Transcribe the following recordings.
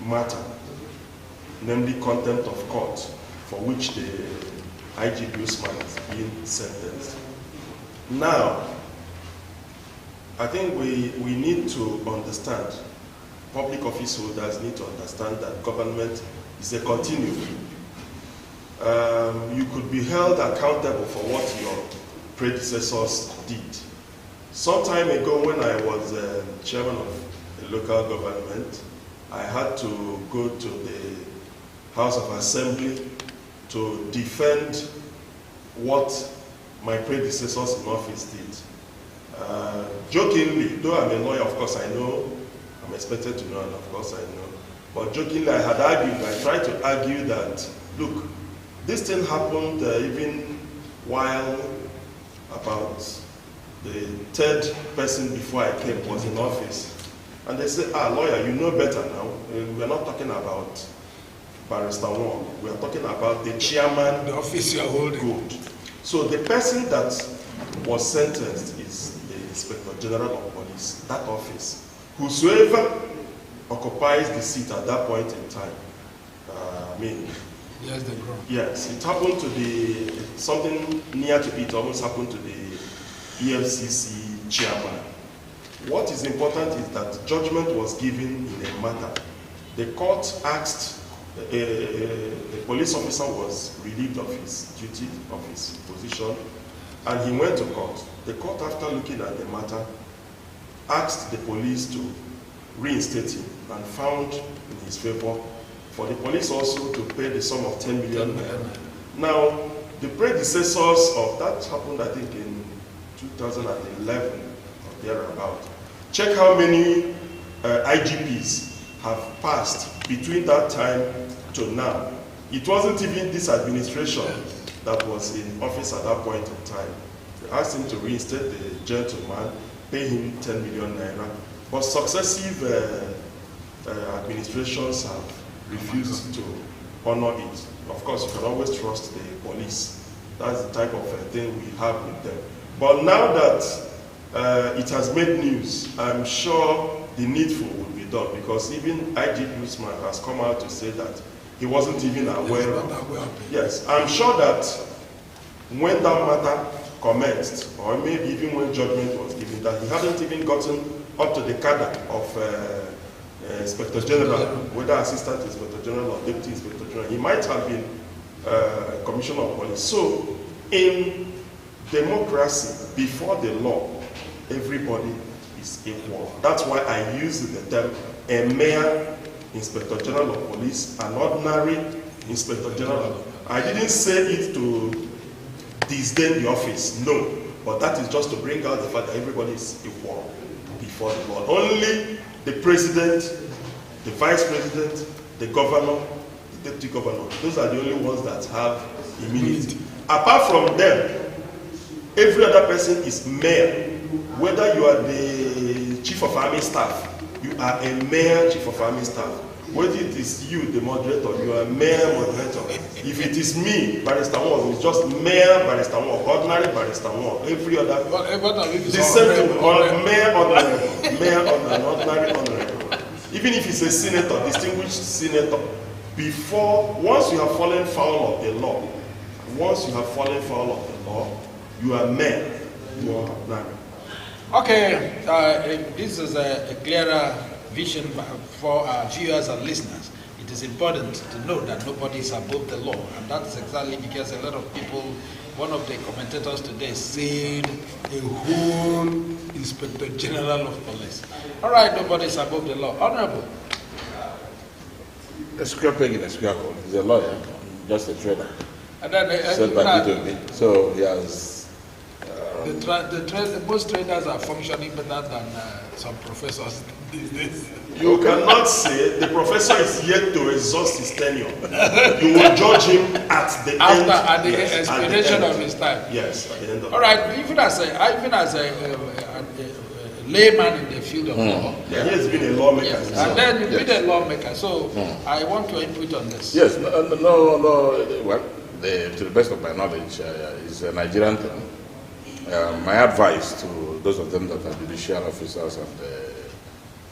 matter, namely contempt of court, for which the IG Usman has been sentenced. Now, I think we need to understand, public office holders need to understand that government is a continuum. You could be held accountable for what your predecessors did. Some time ago, when I was chairman of a local government, I had to go to the House of Assembly to defend what my predecessors in office did. Jokingly, though I'm a lawyer, of course I know, I'm expected to know, and of course I know, but jokingly I tried to argue that, look, this thing happened even while about the third person before I came was in office. And they said, lawyer, you know better now. We're not talking about Barrister Wong. We're talking about the chairman. The office you're holding. Good. So the person that was sentenced is the Inspector General of Police, that office. Whosoever occupies the seat at that point in time, yes, the ground. Yes, it happened to something near to it almost happened to the EFCC chairman. What is important is that judgment was given in a matter. The court asked, a police officer was relieved of his duty, of his position, and he went to court. The court, after looking at the matter, asked the police to reinstate him and found in his favor for the police also to pay the sum of 10 million naira. Now, the predecessors of that happened, I think, in 2011 or thereabout. Check how many IGPs have passed between that time to now. It wasn't even this administration that was in office at that point in time. They asked him to reinstate the gentleman, pay him 10 million naira, but successive administrations have refused to honor it. Of course, you can always trust the police. That's the type of thing we have with them. But now that it has made news, I'm sure the needful will be done, because even IG Usman has come out to say that he wasn't even aware of. Yes, I'm sure that when that matter commenced, or maybe even when judgment was given, that he hadn't even gotten up to the cadre of Inspector General, whether Assistant Inspector General or Deputy Inspector General. He might have been Commissioner of Police. So, in democracy, before the law, everybody is equal. That's why I use the term a mere Inspector General of Police, an ordinary Inspector General. I didn't say it to disdain the office, no. But that is just to bring out the fact that everybody is equal before the law. Only the president, the vice president, the governor, the deputy governor, those are the only ones that have immunity. Apart from them, every other person is mayor. Whether you are the chief of army staff, you are a mayor chief of army staff. Whether it is you, the moderator, you are a mayor moderator. If it is me, Barrister Wong, it's just mayor Barrister Wong, ordinary Barrister Wong. Every other, the same thing, mayor honorable, mayor ordinary honorable. Even if it's a senator, distinguished senator, once you have fallen foul of the law, you are mayor, you are ordinary. Okay, this is a clearer vision for our viewers and listeners. It is important to know that nobody is above the law, and that's exactly because a lot of people, one of the commentators today said a whole Inspector General of Police. All right, nobody is above the law. Honorable. A square peg in a square hole. He's a lawyer, just a trader. And then, said by B2B. So he has. Most traders are functioning better than some professors these days. You cannot say the professor is yet to exhaust his tenure. You will judge him at the end. At the expiration of his time. Yes, at the end of all right, even as a layman in the field of law. Yeah, he has been a lawmaker. Yes. And then you've been a lawmaker. So I want your input on this. Yes, no. Well, to the best of my knowledge, is a Nigerian term. My advice to those of them that are judicial officers and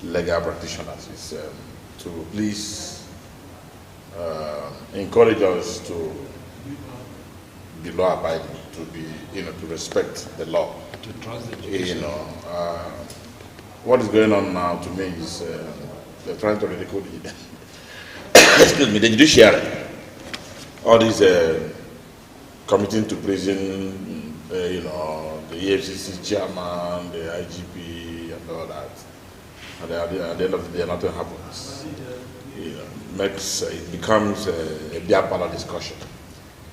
legal practitioners is to please encourage us to be law abiding, to be, to respect the law. To trust the judiciary. What is going on now to me is they're trying to ridicule the excuse me, the judiciary. All these committing to prison, the EFCC chairman, the IGP, and all that. And at the end of the day, nothing happens. It becomes a beer parlor discussion.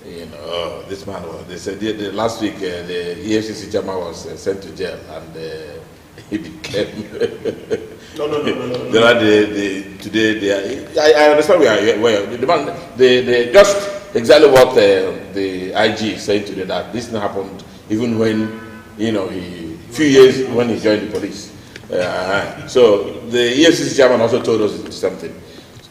This man was, they said last week the EFCC chairman was sent to jail, and he became today I understand where the man they just exactly what the IG is saying today, that this thing happened even when he few years when he joined the police. So the EFCC chairman also told us something.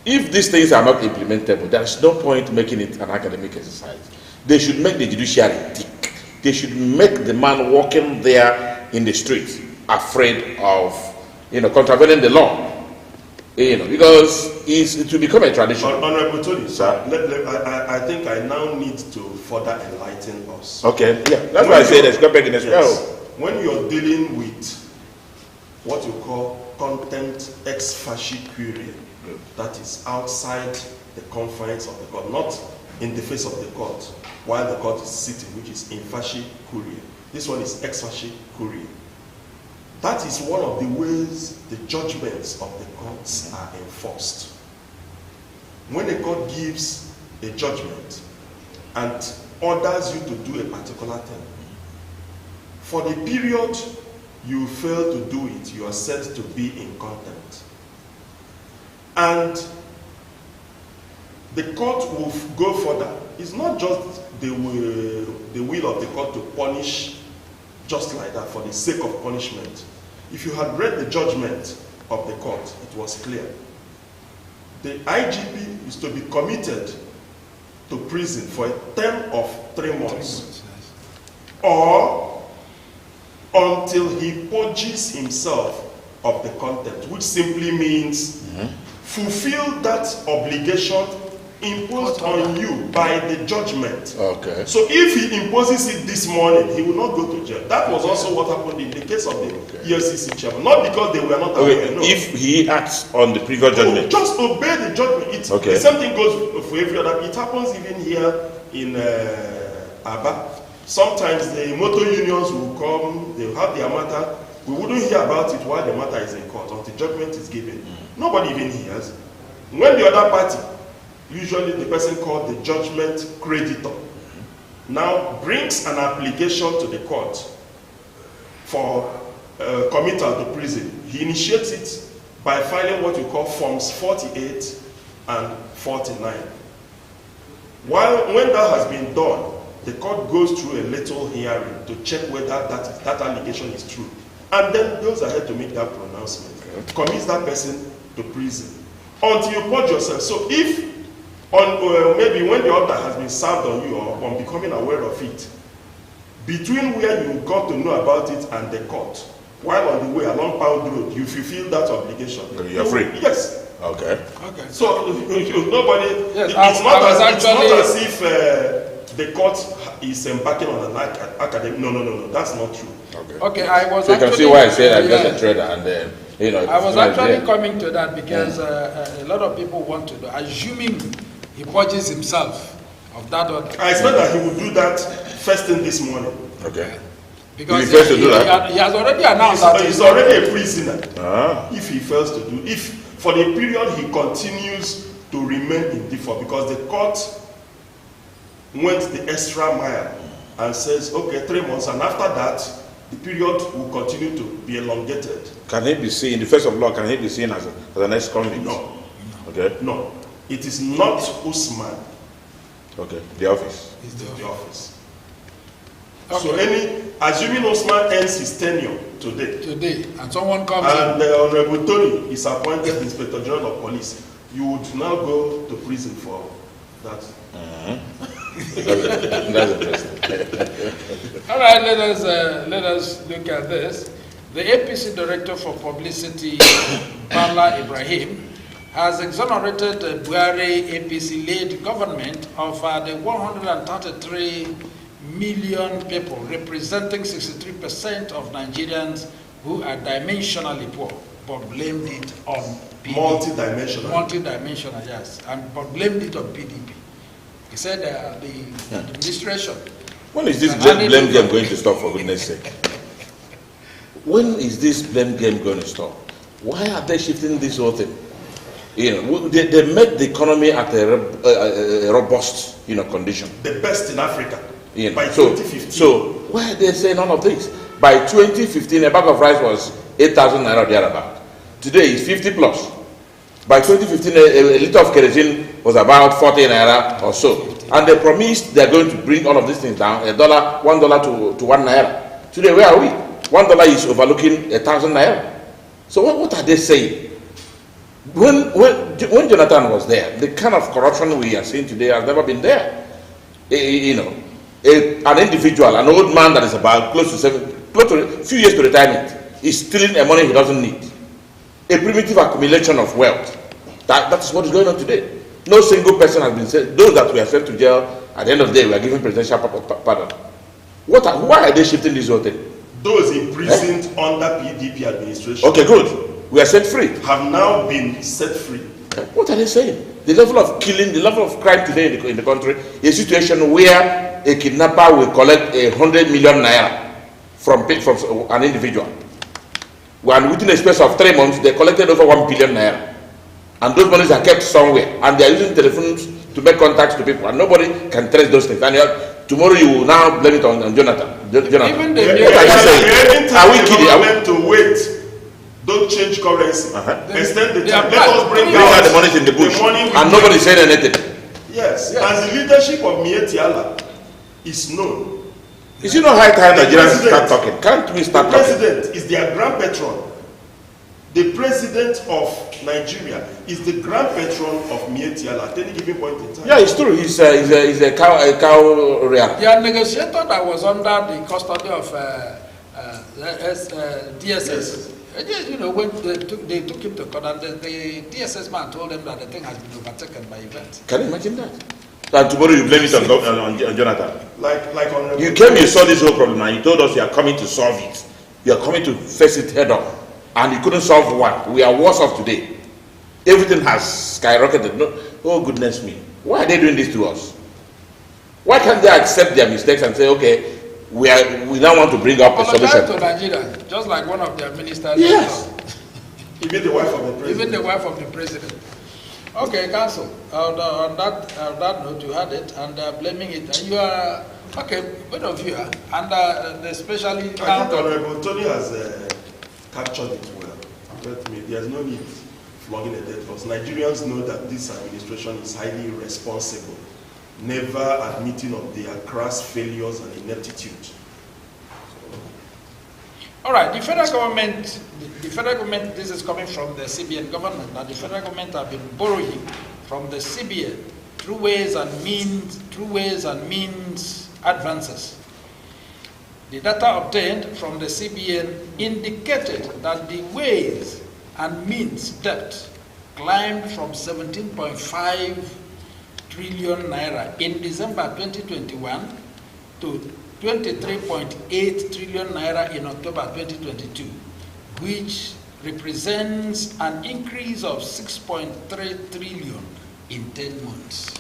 If these things are not implementable, there is no point making it an academic exercise. They should make the judiciary tick. They should make the man walking there in the streets afraid of, contravening the law. Because it will become a tradition. Honorable Tony, sir, I think I now need to further enlighten us. Okay, yeah, that's why I say there's comparing as well. When you're dealing with what you call contempt ex facie query, that is outside the confines of the court, not in the face of the court, while the court is sitting, which is in facie query. This one is ex facie query. That is one of the ways the judgments of the courts are enforced. When a court gives a judgment and orders you to do a particular thing, for the period you fail to do it, you are said to be in contempt. And the court will go further. It's not just the will of the court to punish just like that for the sake of punishment. If you had read the judgment of the court, it was clear. The IGP is to be committed to prison for a term of 3 months, or until he purges himself of the contempt, which simply means fulfill that obligation imposed on you by the judgment. Okay. So if he imposes it this morning, he will not go to jail. That was also what happened in the case of the EFCC chairman. Not because they were not aware. No. If he acts on the previous judgment, just obey the judgment. The same thing goes for every other. It happens even here in Aba. Sometimes the motor unions will come, they will have their matter. We wouldn't hear about it while the matter is in court until judgment is given. Nobody even hears. When the other party, usually the person called the judgment creditor, now brings an application to the court for committal to prison, he initiates it by filing what you call forms 48 and 49. When that has been done, the court goes through a little hearing to check whether that allegation is true, and then goes ahead to make that pronouncement, commits that person to prison until you purge yourself. So if maybe when the order has been served on you or on becoming aware of it, between where you got to know about it and the court, while on the way along Pound Road, you fulfill that obligation. You're free? Yes. Okay. So nobody, yes, it's not as if the court is embarking on an academic. No, that's not true. Okay, I was so you can see why I said I'm just a trader, and then I was actually coming to that because a lot of people want to do, assuming he purges himself of that order. I expect that he will do that first thing this morning. Okay. Because he has already announced that he's already a prisoner. If he fails to do, if for the period he continues to remain in default, because the court went the extra mile and says, okay, 3 months, and after that, the period will continue to be elongated. Can he be seen, in the face of law, can he be seen as an ex-convict? No. Okay. No. It is not Usman. Okay. The office. It's the office. Okay. So assuming Usman ends his tenure today, and someone comes and the Honorable Tony is appointed Inspector General of Police, you would now go to prison for that. That's interesting. All right, let us look at this. The APC Director for Publicity, Bala Ibrahim, has exonerated the Buhari APC-led government of the 133 million people, representing 63% of Nigerians who are dimensionally poor, but blamed it on PDP. Multidimensional. Multidimensional, yes, but blamed it on PDP. He said the administration. When is this blame game going to stop, for goodness sake? When is this blame game going to stop? Why are they shifting this whole thing? You know, they made the economy at a robust, condition. The best in Africa. By So 2015. So why are they saying none of this? By 2015, a bag of rice was 8,000 naira thereabout. Today it's 50 plus. By 2015, a liter of kerosene was about 40 naira or so. And they promised they're going to bring all of these things down, $1 to 1 naira. Today, where are we? $1 is overlooking 1,000 naira. So what are they saying? When Jonathan was there, the kind of corruption we are seeing today has never been there. An individual, an old man that is about close to a few years to retirement, is stealing the money he doesn't need. A primitive accumulation of wealth. That is what is going on today. No single person has been sent. Those that were sent to jail, at the end of the day, we are given presidential pardon. Why are they shifting this whole thing? Those imprisoned under PDP administration. Okay, good. We are set free. Have now been set free. What are they saying? The level of killing, the level of crime today in the country, a situation where a kidnapper will collect 100 million naira from an individual. And within a space of 3 months, they collected over 1 billion naira. And those monies are kept somewhere. And they are using telephones to make contacts to people. And nobody can trace those things. And tomorrow you will now blame it on Jonathan. Even what are you saying? Are we kidding? Are we to wait? Don't change currency. Extend the time. Let us bring out the money in the bush. And nobody said anything. Yes. And the leadership of Mietiala is known. Is it not high time Nigerians start talking? Can't we start talking? The president is their grand patron. The president of Nigeria is the grand patron of Mietiala at any given point in time. Yeah, it's true. He's a cow rear. The negotiator that was under the custody of DSS, when they took him to court, and the DSS man told them that the thing has been overtaken by events. Can you imagine that? And tomorrow you blame it on Jonathan. Like on you came, you saw this whole problem, and you told us you are coming to solve it. You are coming to face it head on. And you couldn't solve one. We are worse off today. Everything has skyrocketed. No, oh goodness me. Why are they doing this to us? Why can't they accept their mistakes and say, okay, we now want to bring up a solution? To Nigeria, just like one of their ministers. Yes. Even the wife of the president. Even the wife of the president. Okay, Council. On that note, you had it, and blaming it. And you are okay. Both of you are, and especially. I think Honorable Tony has captured it well. But there's no need flogging a dead horse. Nigerians know that this administration is highly irresponsible, never admitting of their crass failures and ineptitude. All right, the federal government, this is coming from the CBN government, that the federal government have been borrowing from the CBN through ways and means advances. The data obtained from the CBN indicated that the ways and means debt climbed from 17.5 trillion naira in December 2021 to 23.8 trillion naira in October 2022, which represents an increase of 6.3 trillion in 10 months.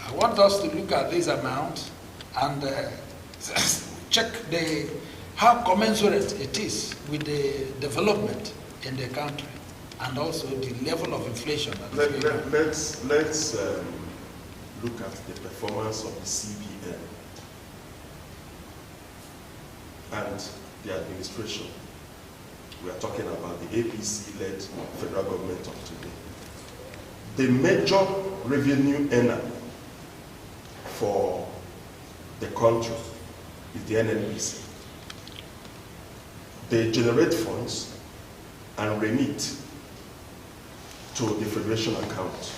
I want us to look at this amount and check how commensurate it is with the development in the country and also the level of inflation. Let's look at the performance of the CBN and the administration. We are talking about the APC-led federal government of today. The major revenue earner for the country is the NNPC. They generate funds and remit to the federation account.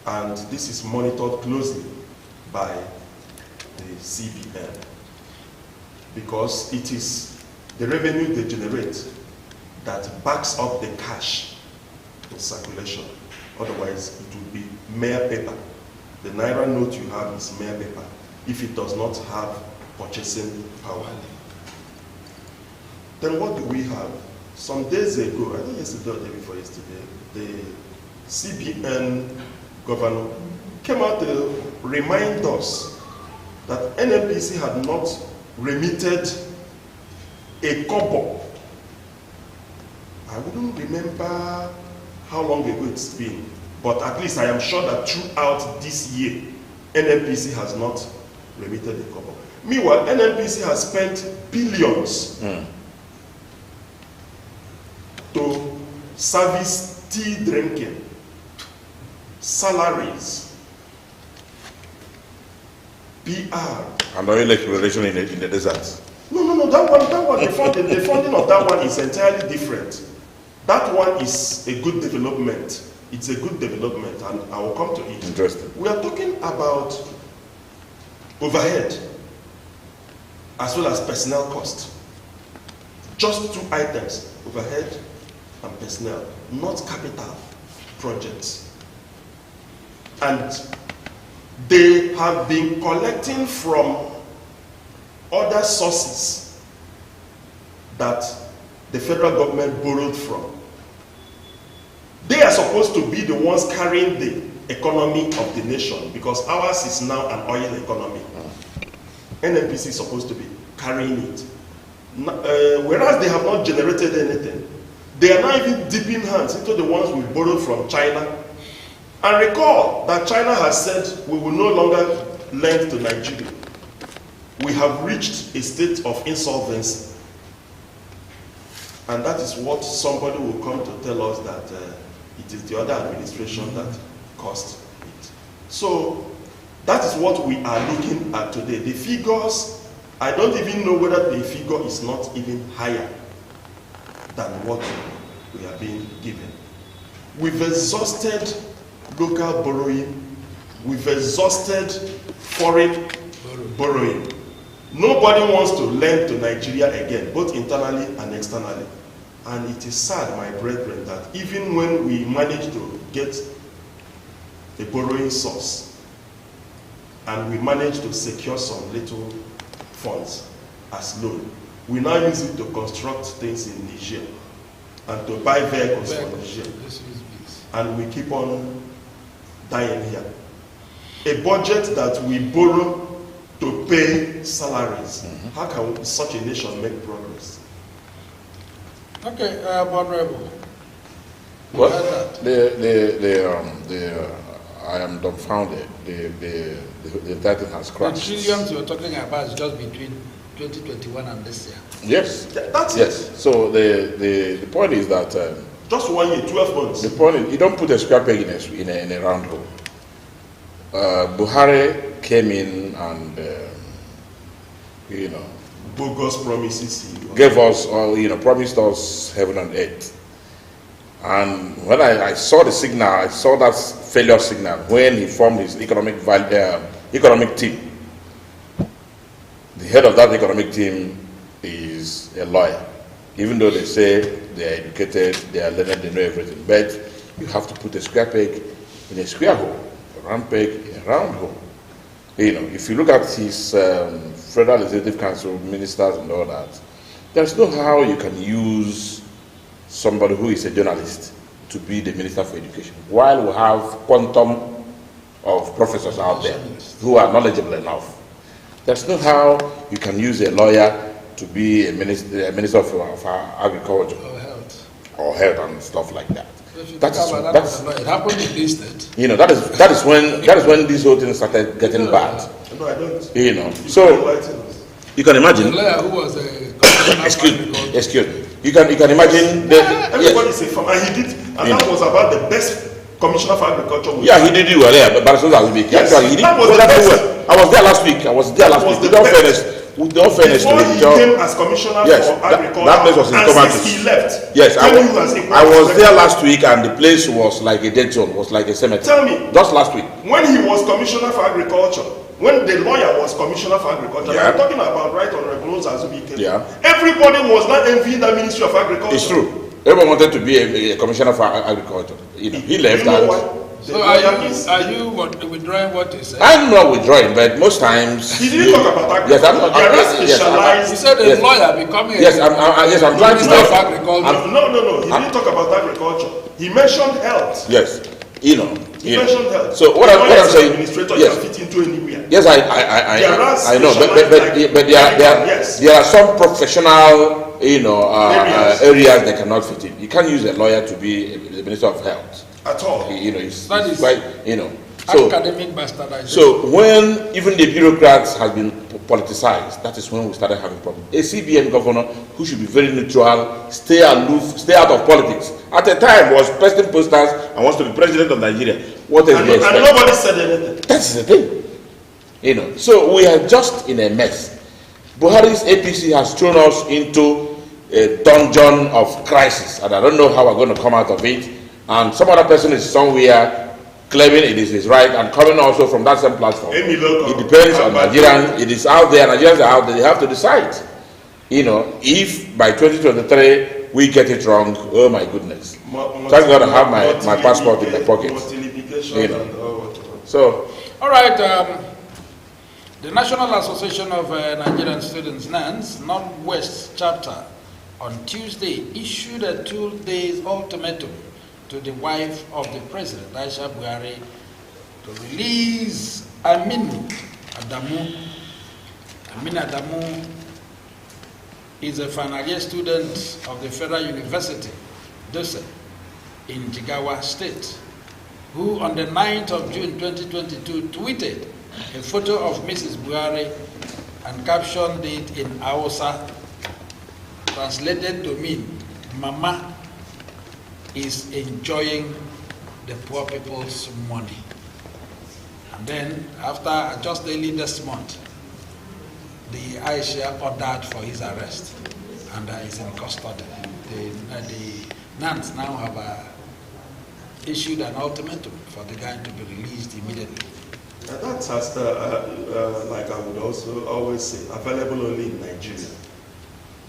And this is monitored closely by the CBN because it is the revenue they generate that backs up the cash in circulation. Otherwise, it would be mere paper. The Naira note you have is mere paper if it does not have purchasing power. Then what do we have? Some days ago, I think yesterday or the day before yesterday, the CBN governor came out to remind us that NNPC had not remitted a kobo. I wouldn't remember how long ago it's been, but at least I am sure that throughout this year, NNPC has not remitted a kobo. Meanwhile, NNPC has spent billions to service tea drinking, salaries, PR. And oil exploration in the desert. No, that one, the funding of that one is entirely different. That one is a good development. It's a good development, and I will come to it. Interesting. We are talking about overhead as well as personnel cost. Just two items, overhead and personnel, not capital projects. And they have been collecting from other sources that the federal government borrowed from. They are supposed to be the ones carrying the economy of the nation, because ours is now an oil economy. NNPC is supposed to be carrying it. Whereas they have not generated anything. They are now even dipping hands into the ones we borrowed from China. And recall that China has said we will no longer lend to Nigeria. We have reached a state of insolvency. And that is what somebody will come to tell us, that it is the other administration that caused it. So that is what we are looking at today. The figures, I don't even know whether the figure is not even higher than what we are being given. We've exhausted local borrowing. We've exhausted foreign borrowing. Nobody wants to lend to Nigeria again, both internally and externally. And it is sad, my brethren, that even when we manage to get a borrowing source and we manage to secure some little funds as loan, we now use it to construct things in Niger and to buy vehicles for Niger. And we keep on dying here. A budget that we borrow to pay salaries. How can such a nation make progress? Okay, Honorable. Well, I am dumbfounded. The entire thing has crashed. The trillions you're talking about is just between 2021 and this year. Yes. That's yes. It. So the point is that just 1 year, 12 months. The point is, you don't put a square peg in a round hole. Buhari came in and bogus promises. Gave us, promised us heaven and earth. And when I saw the signal, I saw that failure signal when he formed his economic team. The head of that economic team is a lawyer. Even though they say they are educated, they are learned, they know everything. But you have to put a square peg in a square hole, a round peg in a round hole. If you look at his Federal Legislative Council ministers and all that, there's no how you can use somebody who is a journalist to be the Minister for Education, while we have quantum of professors out there who are knowledgeable enough. There's no how you can use a lawyer to be a minister of agriculture or health and stuff like that. It happened in this state. That is when this whole thing started getting bad. No, I don't. So you can imagine. The lawyer who was a excuse me. You can imagine. Everybody say farmer, and he did, and that was about the best commissioner for agriculture. Yeah, he did do well there, but so that week. Yes, actually, he did. that was the best. Well. I was there last week. With all fairness Before to he the job. came as commissioner for agriculture, that place was in and Tomatis. since he left, Yes, I was there left. last week, and the place was like a dead zone, was like a cemetery. Tell me, just last week. When he was commissioner for agriculture, when the lawyer was commissioner for agriculture, Yeah. I'm talking about Right Honorable Azubi. Yeah. Everybody was not envying the Ministry of Agriculture. It's true. Everyone wanted to be a commissioner for agriculture. You know, he left out. So are you withdrawing what you said? I'm not withdrawing, but most times. He didn't talk about agriculture. Yes, I'm not. Specialized. You said a lawyer becoming. Yes, I'm trying to talk about agriculture. No. He didn't talk about agriculture. He mentioned health. Yes, you know. He mentioned health. So what I'm saying. Administrator Yes. can fit into anywhere. Yes, I know, but there are some professional, areas they cannot fit in. You can't use a lawyer to be the minister of health. At all. It's quite, So, academic bastardization. So when even the bureaucrats has been politicized, that is when we started having problems. A CBN governor who should be very neutral, stay aloof, stay out of politics. At the time was pasting posters and wants to be president of Nigeria. What else? And nobody said anything. That's the thing. So we are just in a mess. Buhari's APC has thrown us into a dungeon of crisis, and I don't know how we're going to come out of it. And some other person is somewhere claiming it is his right and coming also from that same platform. It depends on Nigerians. It is out there. Nigerians are out there. They have to decide. If by 2023 we get it wrong, oh my goodness. Thank God I have my passport in my pocket. So. All right. The National Association of Nigerian Students, NANS, Northwest Chapter, on Tuesday issued a 2-day ultimatum to the wife of the president, Aisha Buhari, to release Amin Adamu. Amin Adamu is a final year student of the Federal University, Dose, in Jigawa State, who on the 9th of June 2022 tweeted a photo of Mrs. Buhari and captioned it in Hausa, translated to mean, Mama is enjoying the poor people's money. And then, after just early this month, the Aisha ordered for his arrest and is in custody. The NANS now have issued an ultimatum for the guy to be released immediately. And that's like I would also always say, available only in Nigeria.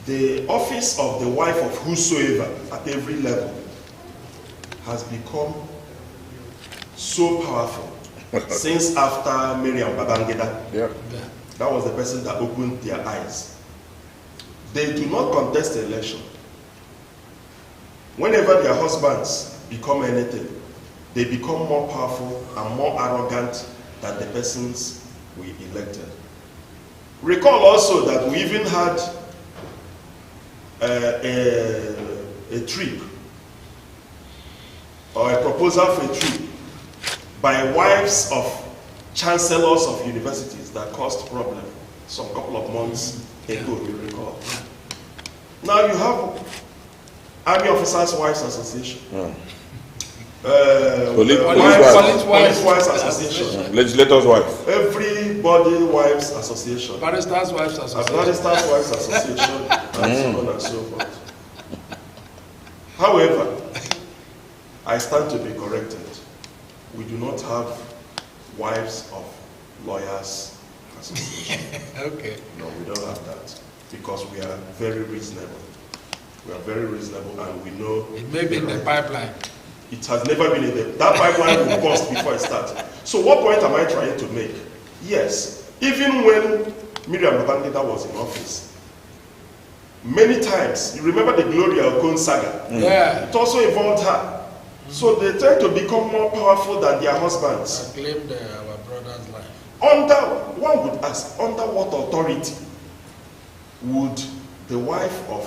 The office of the wife of whosoever at every level has become so powerful since after Miriam Babangida. Yeah. That was the person that opened their eyes. They do not contest the election. Whenever their husbands become anything, they become more powerful and more arrogant than the persons we elected. Recall also that we even had a trip or a proposal for a trip by wives of chancellors of universities that caused problem some couple of months ago, you recall. Now you have Army Officers Wives Association, Police Wives Association, Legislators' Wives, Everybody Wives Association, Barristers' Wives Association, Barristers' Wives Association, and so on and so forth. However, I stand to be corrected. We do not have wives of lawyers association. Okay. No, we don't have that because we are very reasonable. We are very reasonable, and we know it may be in the pipeline. It has never been in the that pipeline will burst before it starts. So what point am I trying to make? Yes, even when Miriam Babangida was in office, many times, you remember the Gloria Okon saga? Yeah. It also involved her. So they try to become more powerful than their husbands. I claimed our brother's life. One would ask, under what authority would the wife of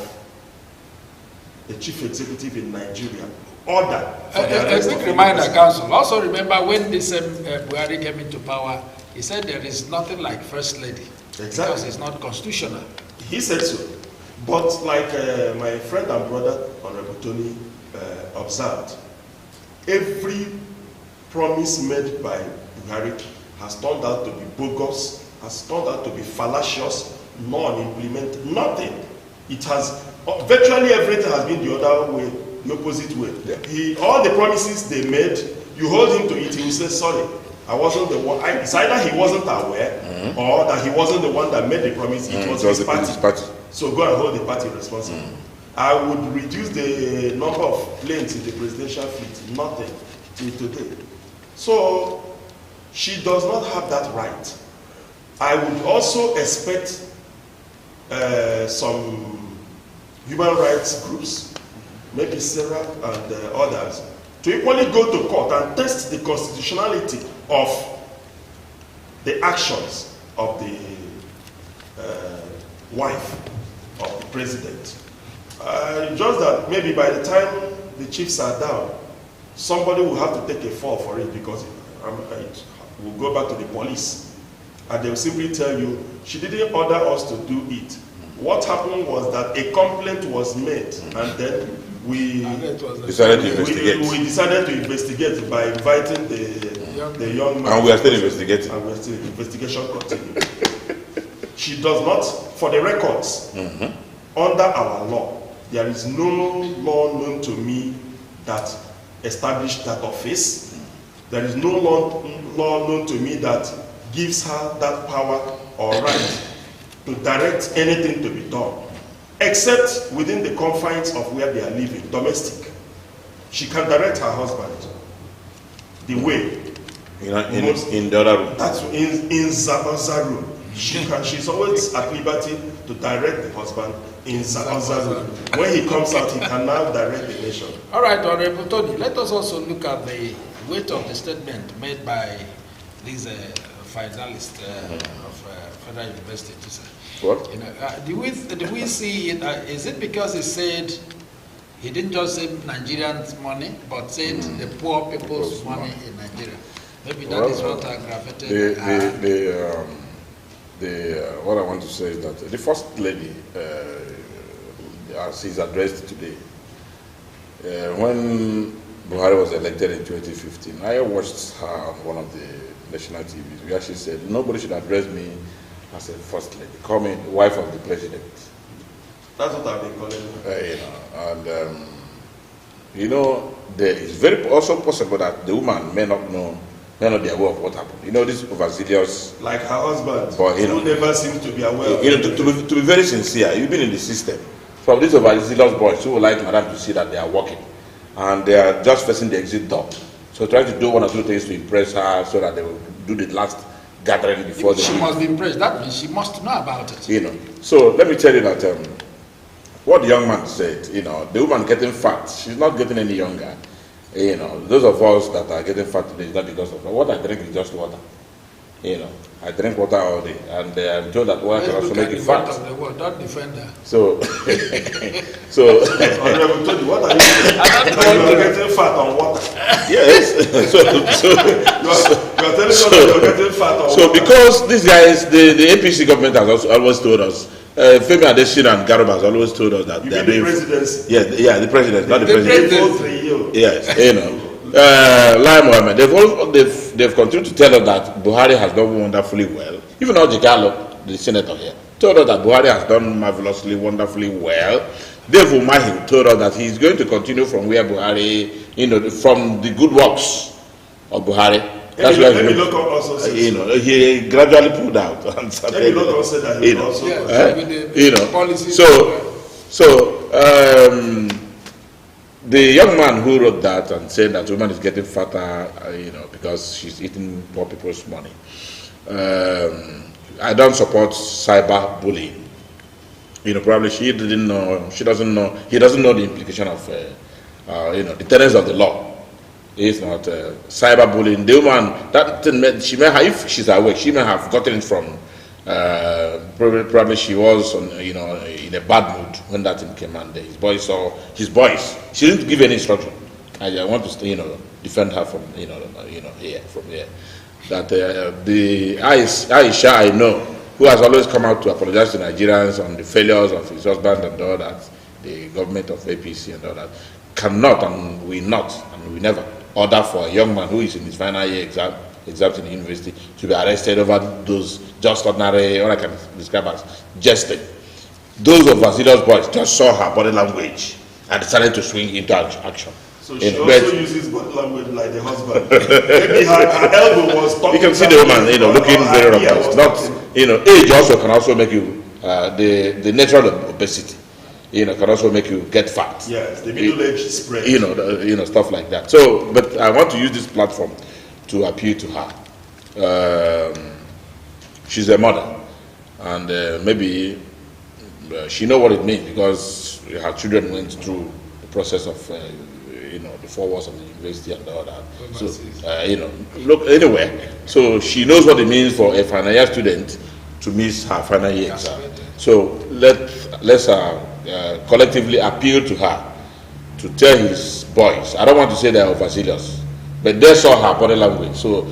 a chief executive in Nigeria order for the arrest of a quick reminder, Council. Also remember when this Buhari came into power, he said there is nothing like First Lady. Exactly. Because it's not constitutional. He said so. But like my friend and brother, Honorable Tony, observed, every promise made by Buhari has turned out to be bogus, has turned out to be fallacious, non-implemented, nothing. It has, virtually everything has been the other way, the opposite way. Yeah. All the promises they made, you hold him to it, he will say, sorry, I wasn't the one. It's either he wasn't aware or that he wasn't the one that made the promise, it was his party. So go and hold the party responsible. I would reduce the number of planes in the presidential fleet, nothing till today. So she does not have that right. I would also expect some human rights groups, maybe Sarah and others, to equally go to court and test the constitutionality of the actions of the wife of the president. Just that maybe by the time the chiefs are down, somebody will have to take a fall for it, because it will go back to the police. And they will simply tell you, she didn't order us to do it. What happened was that a complaint was made, and then we decided to investigate. We decided to investigate by inviting the young man. And we are still investigating. And we're still investigation continues. She does not, for the records, under our law, there is no law known to me that established that office. There is no law known to me that gives her that power or right to direct anything to be done, except within the confines of where they are living, domestic. She can direct her husband the way. In the other room. That's in the other room. She's always at liberty to direct the husband in the other room. When he comes out, he can now direct the nation. All right, Honorable Tony, let us also look at the weight of the statement made by these finalists of Federal University. What? You know, do we see it? Is it because he said he didn't just say Nigerians' money, but said the poor people's money in Nigeria? Maybe that is what aggravated. What I want to say is that the first lady, as he's addressed today, when Buhari was elected in 2015, I watched her on one of the national TVs where she said, nobody should address me as a first lady. Call me wife of the president. That's what I've been calling her. There is very also possible that the woman may not be aware of what happened. This overzealous, like her husband, but, who never seems to be aware of it. To be very sincere, you've been in the system. From these overzealous boys who would like madam to see that they are working, and they are just facing the exit door. So trying to do one or two things to impress her so that they will do the last gathering before she must be impressed. That means she must know about it. So let me tell you that what the young man said, the woman getting fat, she's not getting any younger. Those of us that are getting fat today is not because of what I drink is just water. I drink water all day, and I'm told that water can also make you fat. Don't defend her. So, what are you doing? You're getting fat on water. Yes. You're telling us that you're getting fat on water. So because these guys, the APC government has also always told us, Femi Adesina and Garuba has always told us that they're doing presidency. Yeah, the president, not the president. Yes, Lai Mohammed, they've continued to tell us that Buhari has done wonderfully well. Even Ojigalo, the senator here, told us that Buhari has done marvelously, wonderfully well. Dave Umahi told us that he's going to continue from where Buhari, from the good works of Buhari. That's why he gradually pulled out. And started, said that he also the young man who wrote that and said that woman is getting fatter, because she's eating poor people's money. I don't support cyber bullying. Probably she doesn't know, he doesn't know the implication of, the tenets of the law. It's not cyber bullying. The woman, that thing, she may have, if she's awake, she may have gotten it from, probably she was in a bad mood when that thing came, and his boys saw his boys. She didn't give any instruction. I want to defend her from from here. That the Aisha I know, who has always come out to apologize to Nigerians on the failures of his husband and all that, the government of APC and all that, cannot and will not and will never order for a young man who is in his final year exams in the university to be arrested over those just ordinary, what I can describe as jesting. Those overzealous boys just saw her body language and decided to swing into action. So she also uses body language like the husband. Maybe her elbow was talking. You can see the woman, looking very robust. Not, age also can also make you the natural obesity. can also make you get fat. Yes, the middle age spread. Stuff like that. So, but I want to use this platform to appeal to her. She's a mother, and maybe she knows what it means because her children went through the process of, the 4 walls of the university and all that. So, look anyway. So she knows what it means for a final year student to miss her final year exam. So let's collectively appeal to her to tell his boys. I don't want to say they're overzealous, but they saw her body language. So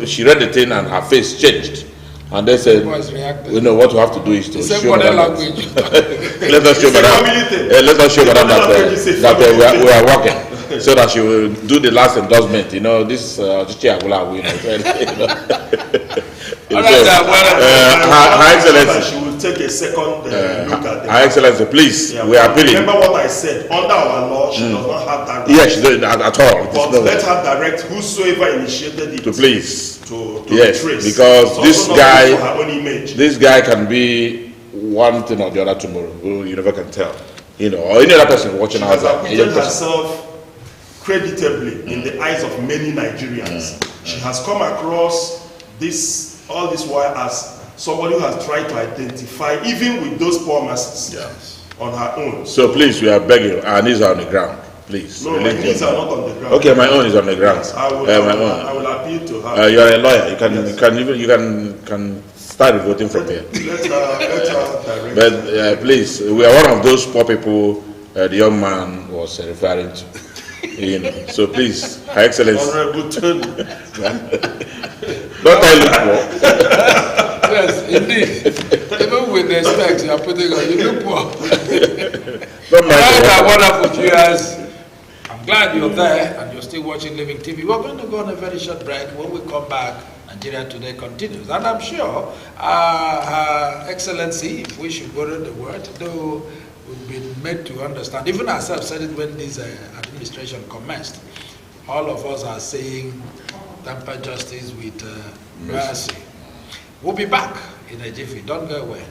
she read the thing and her face changed. And they said, what we have to do is to show Madam let us show Madam that we are working, so that she will do the last endorsement. This chair will have Her Excellency, she will take a second look at Her Excellency, please, we are appealing. Remember what I said, under our law, she does not have that right. Yes, she doesn't at all. But let her direct whosoever initiated it to please. To yes, trace. Because this guy can be one thing or the other tomorrow. You never can tell. Or any other person watching out there. She has herself creditably in the eyes of many Nigerians. She has come across all this while as somebody who has tried to identify, even with those poor masses, on her own. So please, we are begging. Our knees are on the ground. Please. No, my knees are not on the ground. Okay, my own is on the ground. Yes, I will appeal to her. You are a lawyer. You can start voting from here. Let her direct. But please, we are one of those poor people the young man was referring to. So please, Her Excellency. Honorable Tony. Don't I look poor? Yes, indeed. Even with the specs you are putting on, you look poor. Wonderful viewers. I'm glad you're there and you're still watching Living TV. We're going to go on a very short break. When we come back, Nigeria Today continues. And I'm sure Her Excellency, if we should borrow the word, though we've been made to understand, even ourselves said it when this administration commenced, all of us are saying temper justice with mercy. We'll be back in a jiffy. Don't go away.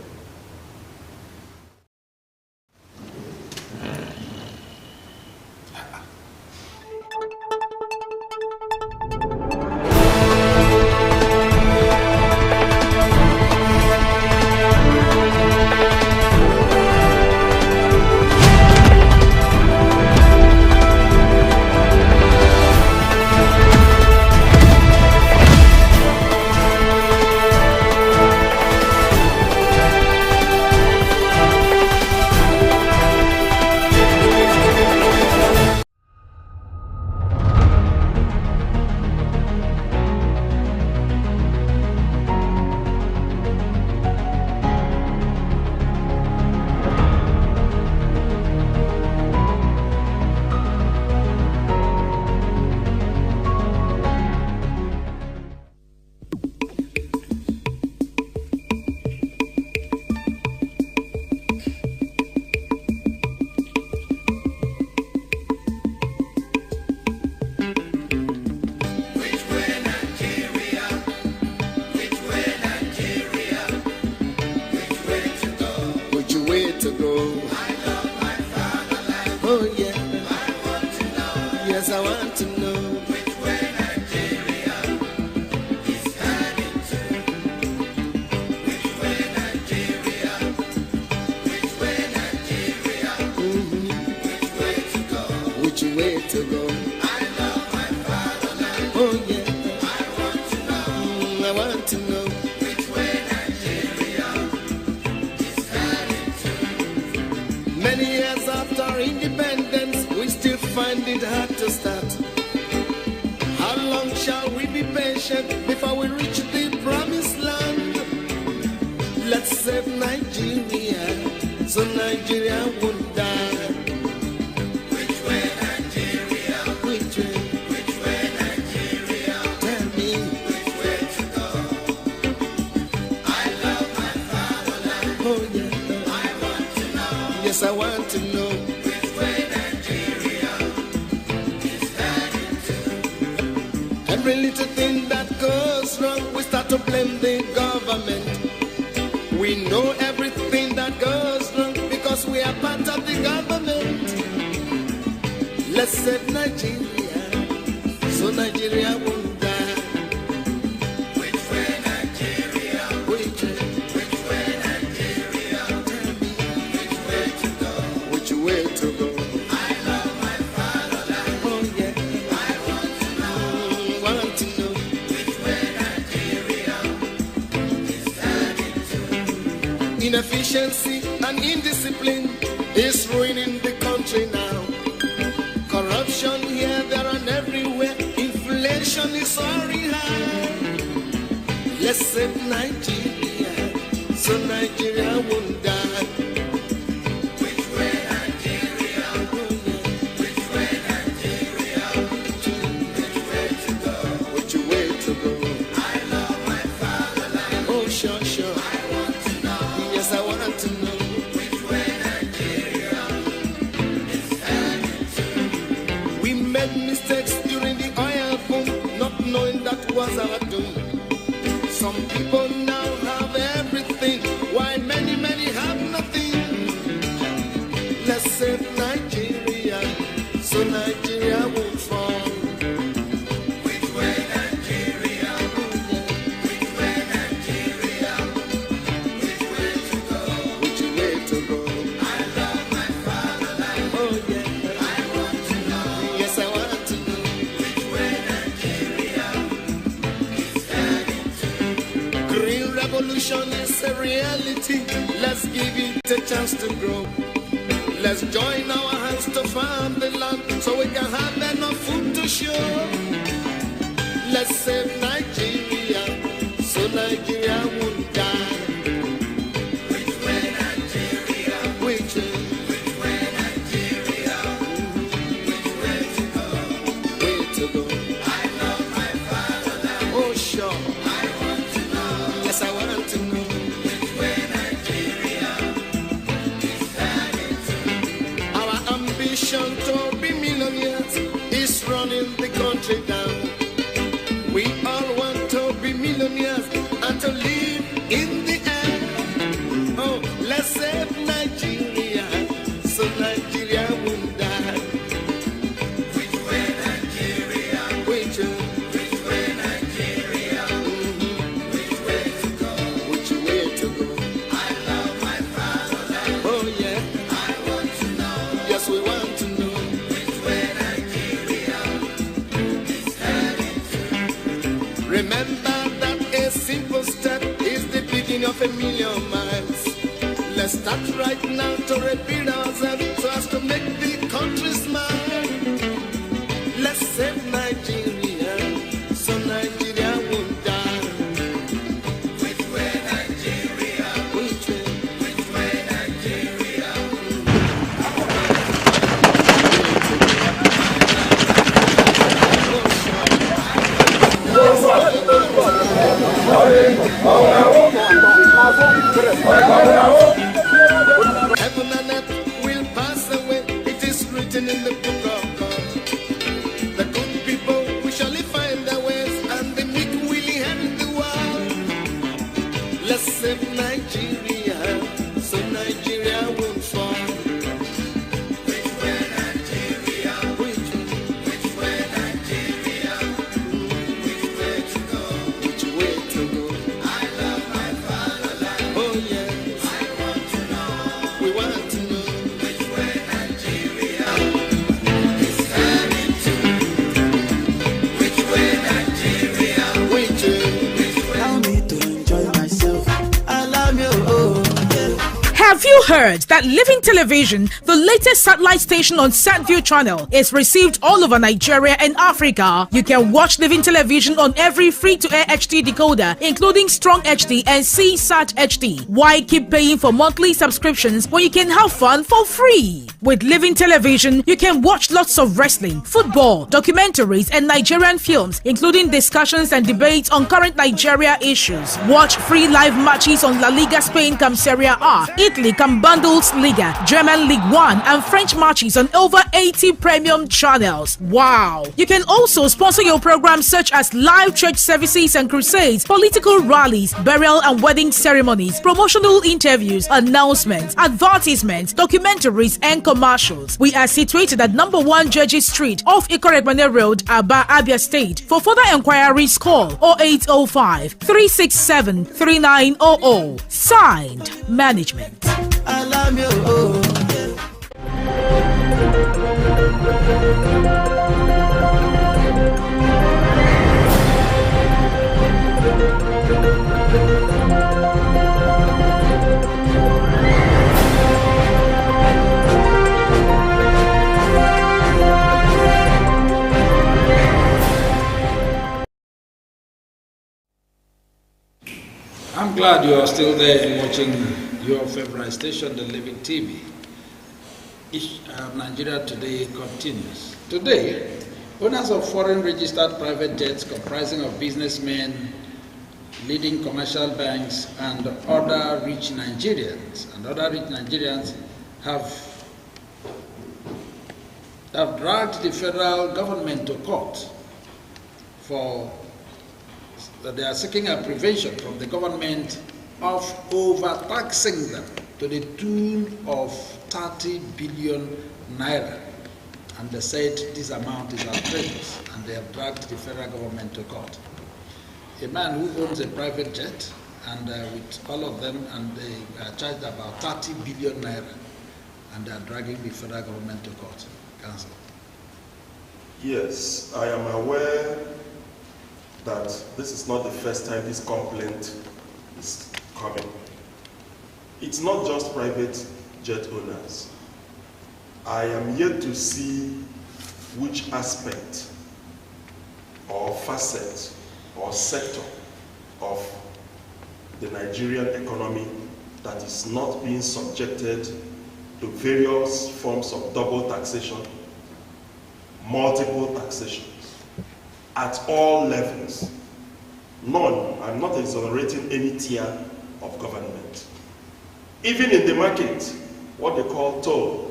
Every little thing that goes wrong, we start to blame the government. We know everything that goes wrong because we are are part of the government. Let's save Nigeria, so Nigeria won't die. Which way Nigeria? Which way Nigeria? Tell me, which way to go? Which way to go? I love my fatherland. Oh yeah, I want to know. Which way Nigeria is turning to. Inefficiency and indiscipline is ruining the country now. Corruption here, there, and everywhere. Inflation is soaring high. Let's save Nigeria, so Nigeria won't die. Which way Nigeria? Which way Nigeria? Which way to go? Which way to go? I love my fatherland. Oh, sure. I want to know. Yes, I want to know. Which way Nigeria is heading to. We made mistakes during the oil boom, not knowing that was our doom. Some people now have everything, while many have nothing. Let's save Nigeria, so Nigeria won't fall. Which way Nigeria? Which way Nigeria? Which way to go? Which way to go? I love my fatherland. Oh yeah, I want to know. Yes, I want to know. Which way Nigeria is heading to. Green revolution is a reality. Let's give it a chance to grow. Let's join our hands to farm the land so we can have enough food to show. Let's save Nigeria, so Nigeria won't die. Which way Nigeria? Which way Nigeria? Which way to go? Way to go? I love my fatherland. Oh sure. I want to know. Yes, I want to know. Which way Nigeria is heading to. Our ambition to be millionaires is running the country down. We all want to be millionaires and to live in the air. Oh, let's save Nigeria, so Nigeria won't die. Which way Nigeria? Which way Nigeria? Which way to go? Which way to go? I love my fatherland. Oh yeah, I want to know. Yes, we want to know. Which way Nigeria is heading to. Remember that a simple step is the beginning of a million miles. Let's start right now to repeat ourselves so as to make the country smile. Let's save Nigeria, so Nigeria won't die. Which way Nigeria? Which way Nigeria? Heaven and earth will pass away. It is written in the book of God. The good people will surely find their ways, and the meek will inherit the world. Let's save Nigeria, so Nigeria won't fall. Which way Nigeria? Which way Nigeria? Which way to go? Which way to go? I love my fatherland. Oh yeah, I want to know. We want to know. Which way Nigeria is heading to. Which way Nigeria? Which way? Allow me to enjoy myself. I love you. Oh, yeah. Have you heard that Living Television, the latest satellite station on SatView channel, is received all over Nigeria and Africa? You can watch Living Television on every free-to-air HD decoder, including Strong HD and CSAT HD. Why keep paying for monthly subscriptions when you can have fun for free? With Living Television, you can watch lots of wrestling, football, documentaries, and Nigerian films, including discussions and debates on current Nigeria issues. Watch free live matches on La Liga Spain come Serie A, Italy American Bundesliga, German League One, and French matches on over 80 premium channels. Wow! You can also sponsor your programs such as live church services and crusades, political rallies, burial and wedding ceremonies, promotional interviews, announcements, advertisements, documentaries, and commercials. We are situated at number 1 Judges Street off Ikorebane Road, Aba, Abia State. For further enquiries, call 0805 367 3900. Signed, Management. I'm glad you are still there and watching your favorite station, the Living TV. Nigeria Today continues. Today, owners of foreign registered private jets comprising of businessmen, leading commercial banks, and other rich Nigerians have dragged the federal government to court for that they are seeking a prevention from the government of overtaxing them to the tune of 30 billion naira. And they said this amount is outrageous, and they have dragged the federal government to court. A man who owns a private jet, and with all of them, and they are charged about 30 billion naira, and they are dragging the federal government to court. Council. Yes, I am aware that this is not the first time this complaint is coming. It's not just private jet owners. I am yet to see which aspect or facet or sector of the Nigerian economy that is not being subjected to various forms of double taxation, multiple taxations, at all levels. None. I'm not exonerating any tier of government. Even in the market, what they call toll.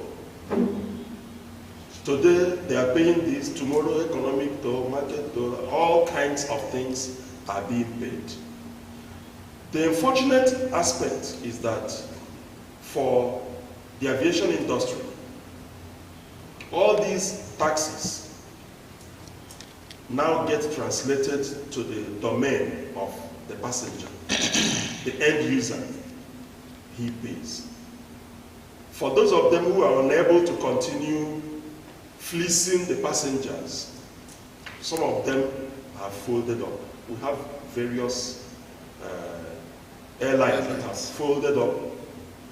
Today they are paying this, tomorrow economic toll, market toll, all kinds of things are being paid. The unfortunate aspect is that for the aviation industry, all these taxes now get translated to the domain of the passenger, the end user. He pays. For those of them who are unable to continue fleecing the passengers, some of them have folded up. We have various airlines that have folded up,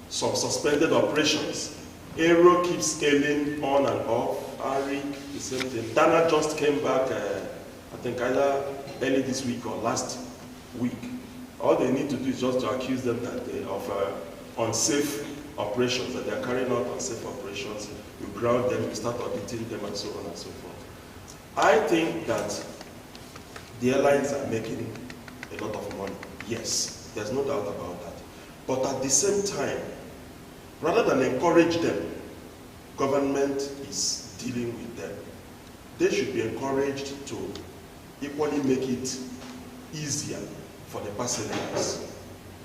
some suspended operations. Aero keeps ailing on and off. Arik, the same thing. Dana just came back, I think either early this week or last week. All they need to do is just to accuse them that they of unsafe operations, that they are carrying out unsafe operations. You ground them, you start auditing them, and so on and so forth. I think that the airlines are making a lot of money. Yes, there's no doubt about that. But at the same time, rather than encourage them, government is dealing with them. They should be encouraged to equally make it easier for the passengers.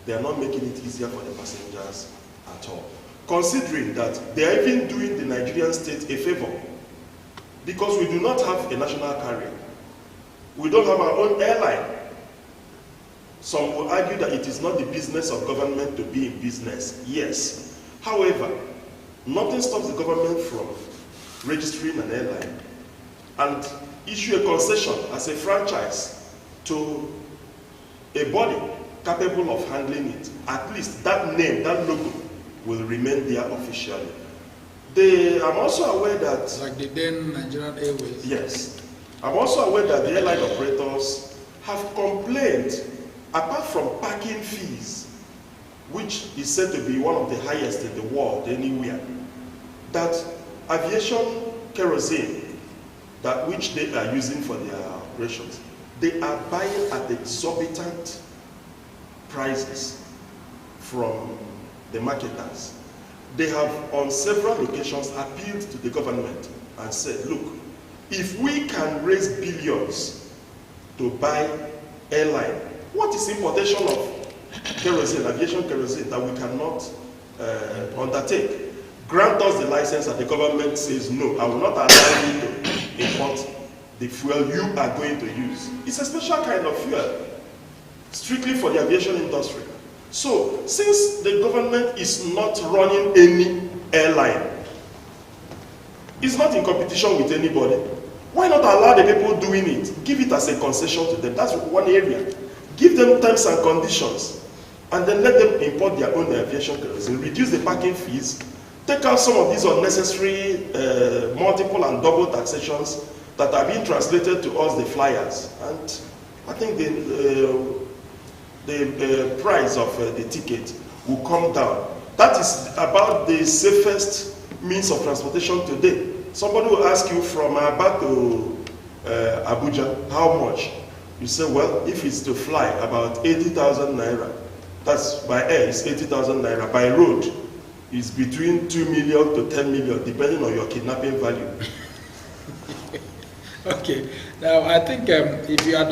They are not making it easier for the passengers at all. Considering that they are even doing the Nigerian state a favor, because we do not have a national carrier. We don't have our own airline. Some will argue that it is not the business of government to be in business. Yes. However, nothing stops the government from registering an airline and issue a concession as a franchise to a body capable of handling it. At least that name, that logo, will remain there officially. I'm also aware that... Like the then Nigerian Airways. Yes. I'm also aware that the airline operators have complained, apart from parking fees, which is said to be one of the highest in the world anywhere, that aviation kerosene, which they are using for their operations, they are buying at exorbitant prices from the marketers. they have on several occasions appealed to the government and said, look, if we can raise billions to buy airline, what is importation of kerosene, aviation kerosene, that we cannot undertake? Grant us the license, and the government says, no, I will not allow you to import the fuel you are going to use. It's a special kind of fuel, strictly for the aviation industry. So, since the government is not running any airline, it's not in competition with anybody, why not allow the people doing it? Give it as a concession to them. That's one area. Give them terms and conditions, and then let them import their own aviation kerosene, reduce the parking fees, take out some of these unnecessary multiple and double taxations that are being translated to us, the flyers. And I think the price of the ticket will come down. That is about the safest means of transportation today. Somebody will ask you from Aba to Abuja, how much? You say, well, if it's to fly, about 80,000 naira. That's by air, it's 80,000 naira. By road, it's between 2 million to 10 million, depending on your kidnapping value. Okay. Now, I think if you had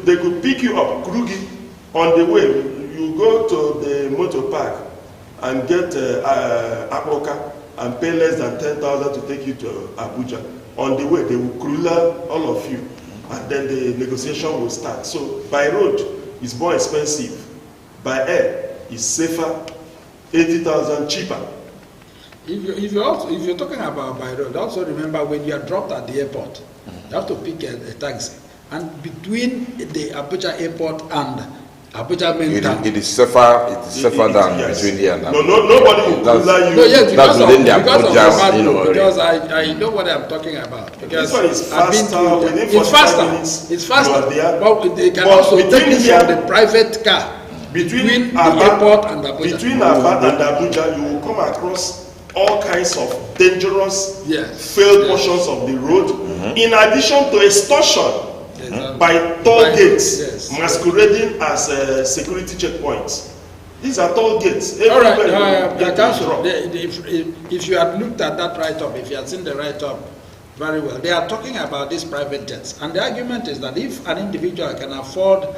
they could pick you up, Krugi, on the way. You go to the motor park and get Apoka and pay less than 10,000 to take you to Abuja. On the way, they will cruiser all of you, and then the negotiation will start. So by road, it's more expensive. By air, it's safer, 80,000 cheaper. If you're talking about by road, also remember when you are dropped at the airport, you have to pick a taxi. And between the Abuja airport and Abuja main town, it is safer than yes. Between here and Abuja. Nobody will cruiser you. No, yes, that's within the Abuja, because I know what I'm talking about. Because this one is faster, within 45 minutes. It's faster. But they can also take you from the private car between the airport and Abuja. Between Aba and Abuja, you will come across all kinds of dangerous failed portions of the road, in addition to extortion by toll gates masquerading as security checkpoints. These are toll gates. All right, Council, if you had looked at that write-up, if you had seen the write-up very well, they are talking about these private jets. And the argument is that if an individual can afford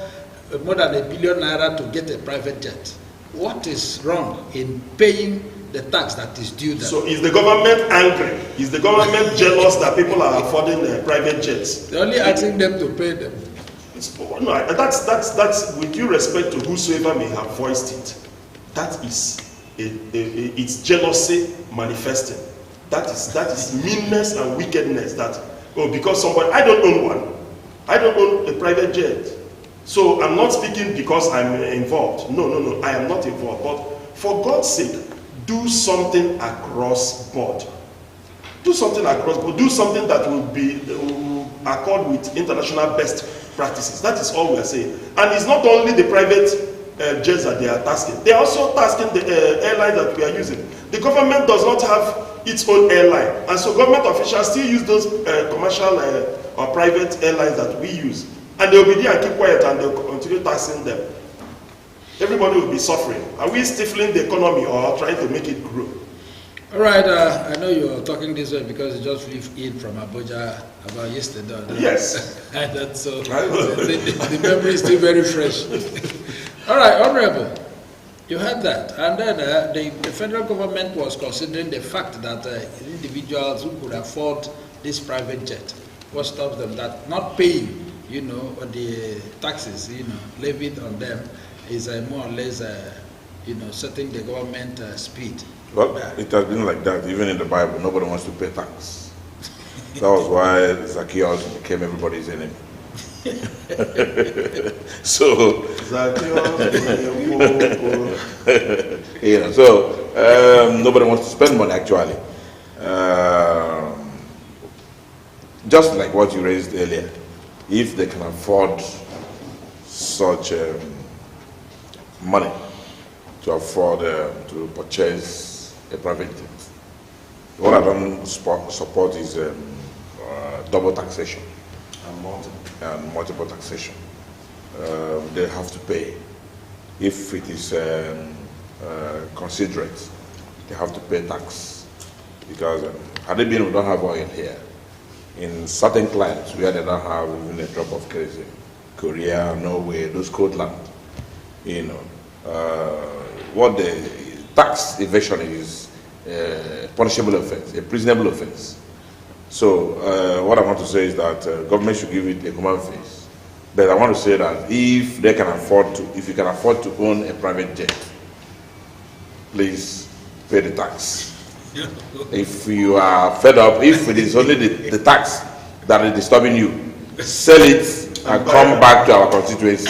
more than $1 billion naira to get a private jet, what is wrong in paying the tax that is due them? So is the government angry? Is the government jealous that people are affording private jets? They're only asking them to pay them. No, that's with due respect to whosoever may have voiced it. That is it's jealousy manifesting. That is meanness and wickedness. That because somebody, I don't own one. I don't own a private jet. So I'm not speaking because I'm involved. No, I am not involved. But for God's sake, do something across board. Do something across board. Do something that will accord with international best practices. That is all we are saying. And it's not only the private jets that they are tasking. They are also tasking the airline that we are using. The government does not have its own airline. And so government officials still use those commercial or private airlines that we use. And they will be there and keep quiet, and they will continue taxing them. Everybody will be suffering. Are we stifling the economy or trying to make it grow? All right, I know you're talking this way because you just flew in from Abuja about yesterday. Yes. And so the memory is still very fresh. All right, Honorable, you heard that. And then the federal government was considering the fact that individuals who could afford this private jet, what stops them? That not paying, the taxes, levied on them is more or less, setting the government speed. Well, it has been like that. Even in the Bible, nobody wants to pay tax. That was why Zacchaeus became everybody's enemy. So, nobody wants to spend money actually. Just like what you raised earlier, if they can afford such money to afford to purchase a private jet. What I don't support is double taxation and multiple taxation. They have to pay. If it is considerate. They have to pay tax because had they been, we don't have oil here. In certain climes where they don't have even a drop of kerosene, Korea, Norway, those cold land, you know, what the tax evasion is a punishable offense, a prisonable offense. So what I want to say is that government should give it a human face. But I want to say that if they can afford to, if you can afford to own a private jet, please pay the tax. If you are fed up, if it is only the tax that is disturbing you, sell it and come back to our constituency,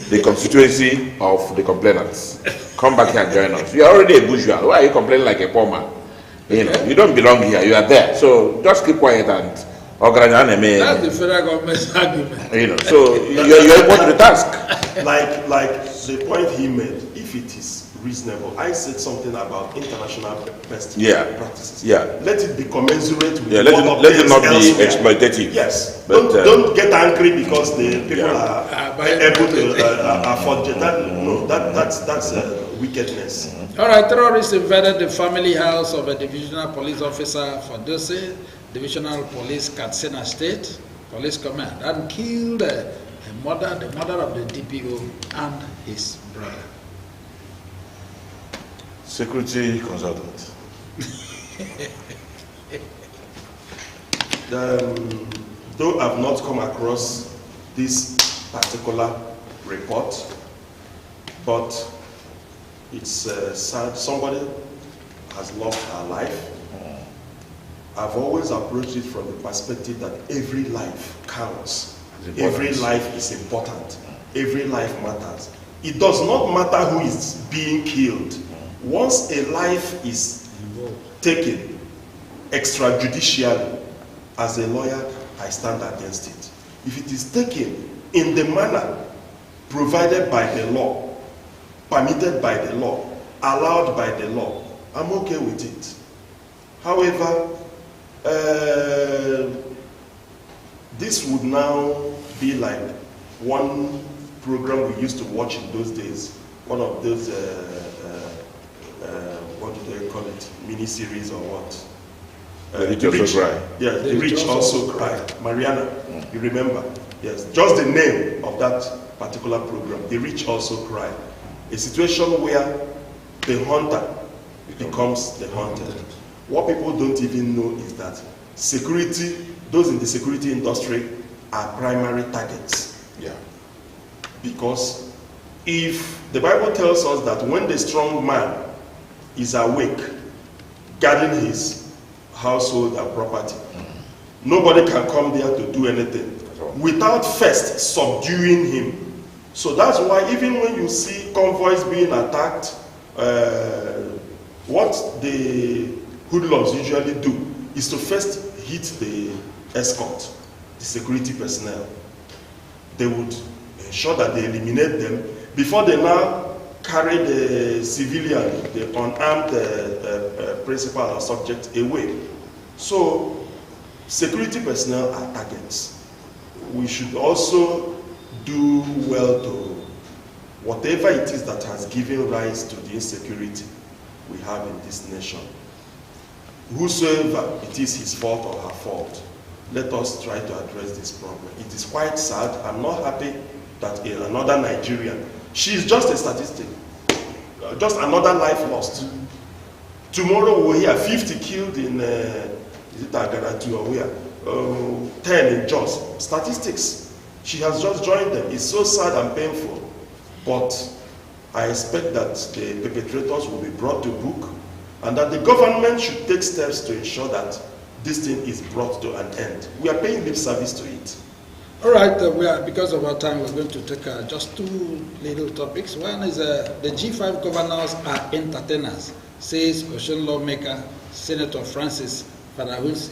the constituency of the complainants. Come back here and join us. You are already a bourgeois. Why are you complaining like a poor man? You know, you don't belong here. You are there. So just keep quiet and organize. That's the federal government's argument. You know, so you're equal to the task. Like the point he made, if it is reasonable, I said something about international best practices. Yeah. Let it be commensurate with let it not be exploitative. Yes. But, don't get angry because the people are able to afford jet. That's wickedness. All right, terrorists invaded the family house of a divisional police officer for Dose, Divisional Police Katsina State Police Command, and killed the mother of the DPO and his brother. Security consultant. Though I've not come across this particular report, but it's sad. Somebody has lost her life. I've always approached it from the perspective that every life counts. Every life is important. Every life matters. It does not matter who is being killed. Once a life is taken extrajudicially, as a lawyer, I stand against it. If it is taken in the manner provided by the law, permitted by the law, allowed by the law, I'm okay with it. However, this would now be like one program we used to watch in those days, one of those, what do they call it, mini-series or what? The Rich Also Cry. Yes, The Rich Also Cry. Mariana, you remember? Yes, just the name of that particular program, The Rich Also Cry. A situation where the hunter becomes the hunted. What people don't even know is that security, those in the security industry are primary targets. Yeah. Because if the Bible tells us that when the strong man is awake, guarding his household and property, nobody can come there to do anything without first subduing him. So that's why even when you see convoys being attacked, what the hoodlums usually do is to first hit the escort, the security personnel. They would ensure that they eliminate them before they now carry the civilian, the unarmed principal or subject away. So security personnel are targets. We should also do well to whatever it is that has given rise to the insecurity we have in this nation. Whosoever it is his fault or her fault, let us try to address this problem. It is quite sad. I'm not happy that another Nigerian, she is just a statistic, just another life lost. Tomorrow we'll hear 50 killed in, is it Agadatu or where? 10 in Jos. Statistics. She has just joined them. It's so sad and painful. But I expect that the perpetrators will be brought to book and that the government should take steps to ensure that this thing is brought to an end. We are paying lip service to it. All right, because of our time, we're going to take just two little topics. One is the G5 governors are entertainers, says Ocean lawmaker Senator Francis Fadahunsi.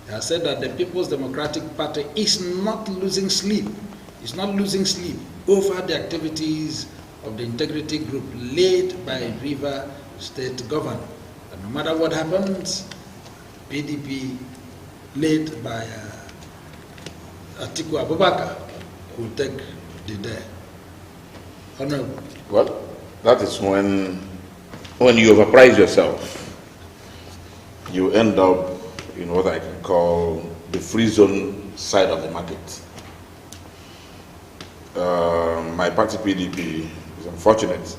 He has said that the People's Democratic Party is not losing sleep. It's not losing sleep over the activities of the integrity group led by River State Governor. And no matter what happens, PDP led by Atiku Abubakar will take the day. Honorable. Well, that is when when you overprice yourself, you end up in what I can call the free zone side of the market. My party PDP is unfortunate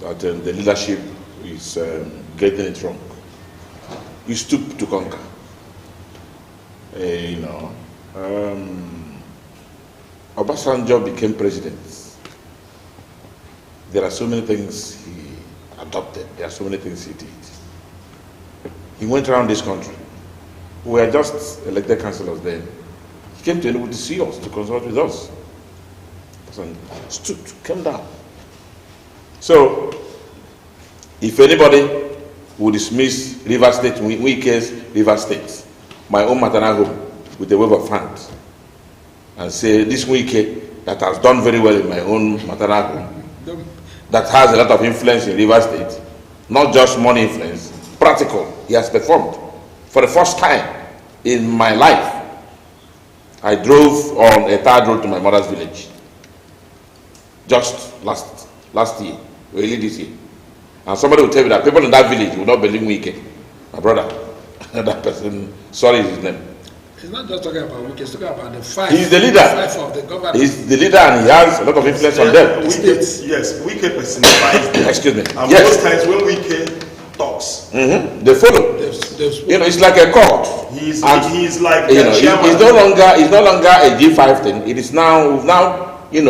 that the leadership is getting it wrong. You stoop to conquer. Obasanjo became president. There are so many things he adopted. There are so many things he did. He went around this country. We were just elected councillors then. He came to Enugu to see us, to consult with us. And stooped, came down. So, if anybody would dismiss River State, Wike's River State, my own maternal home, with a wave of hand, and say this Wike that has done very well in my own maternal home, that has a lot of influence in River State, not just money influence, practical, he has performed. For the first time in my life, I drove on a third road to my mother's village. Just last year, early this year. And somebody will tell me that people in that village will not believe Wike. My brother, that person, sorry is his name. He's not just talking about Wike, he's talking about the five. He's the leader. Five of the government. He's the leader and he has a lot of influence on them. Yes, Wike personifies them. Excuse me. And Yes. most times when Wike talks, They follow. It's like a court. he's And, like it's no longer a G5 thing. It is now They're